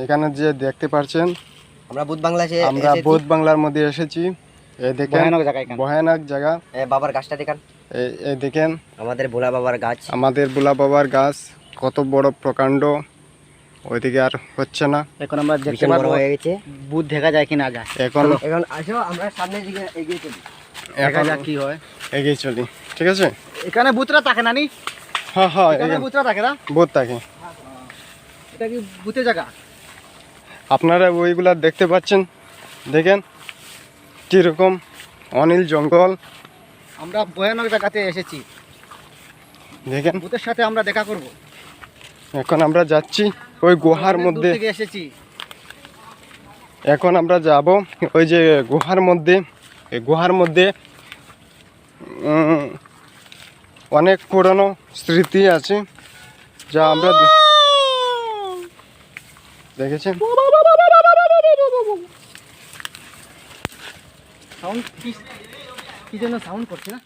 এখানে যে দেখতে পাচ্ছেন আমরা বুধ বাংলার মধ্যে এসেছি। এই দেখেন ভয়ানক জায়গা। বাবার গাছটা দেখেন, এই দেখেন আমাদের ভোলা বাবার গাছ কত বড় প্রকাণ্ড। ওইদিকে আর হচ্ছে না। এখন আমরা দেখতে পাবো হয়ে গেছে বুধ দেখা যায় কিনা আগে। এখন আসো আমরা সামনের দিকে এগিয়ে চলি, দেখা যাক কি হয়। এগিয়ে চলি, ঠিক আছে। এখানে বুতরা থাকে না নি? হ্যাঁ এখানে বুতরা থাকে না? বুধ থাকে। এটা কি বুতের জায়গা? আপনারা ওইগুলা দেখতে পাচ্ছেন, দেখেন কিরকম অনিল জঙ্গল। আমরা ভয়ানক জায়গাতে এসেছি, দেখেন বুতের সাথে আমরা দেখা করব। এখন আমরা যাচ্ছি ওই গুহার মধ্যে এসেছি। এখন আমরা যাব ওই যে গুহার মধ্যে। এই গুহার মধ্যে অনেক পুরনো স্মৃতি আছে যা আমরা দেখেছেন। সাউন্ড কি যেন সাউন্ড করছে না?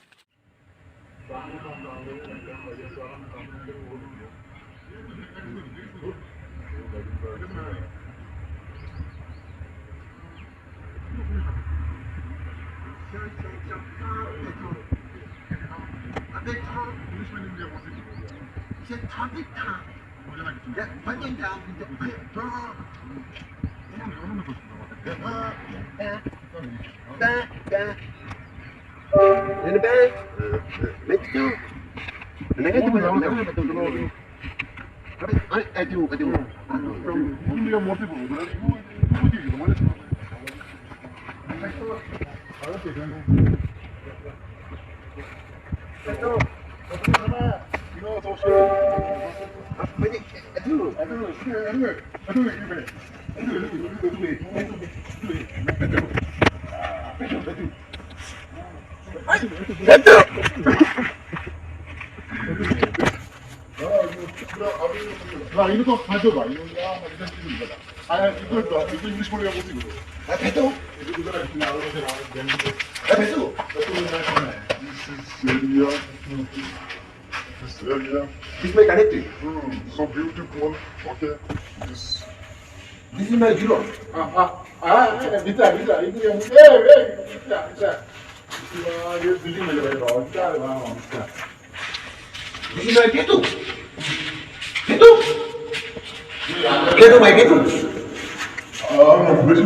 이거 또 가져봐. 이거 일단 찍는 거다. 이거 잉글리시 모르게 못 찍어. 배도. 배도. Seria. This is my canopy. So beautiful. Okay. This is my zero. Bita. 이거 그냥 Bita. 이거 빌딩 말이야. Bita. This is my ketu. Ketu. Ketu, my ketu. very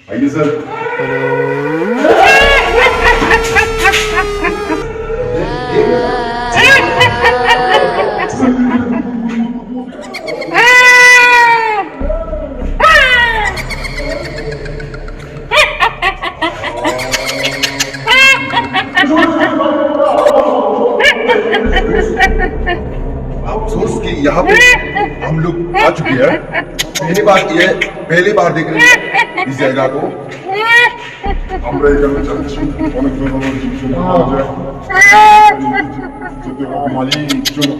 आइए सर अफसोस कि यहाँ पे हम लोग आ चुके हैं। पहली बार देख रहे हैं इस जगह को। আমরা এখানে যাচ্ছি অনেক ধরনের জিনিস পাওয়া যায় যেতে হবে মালিক চলো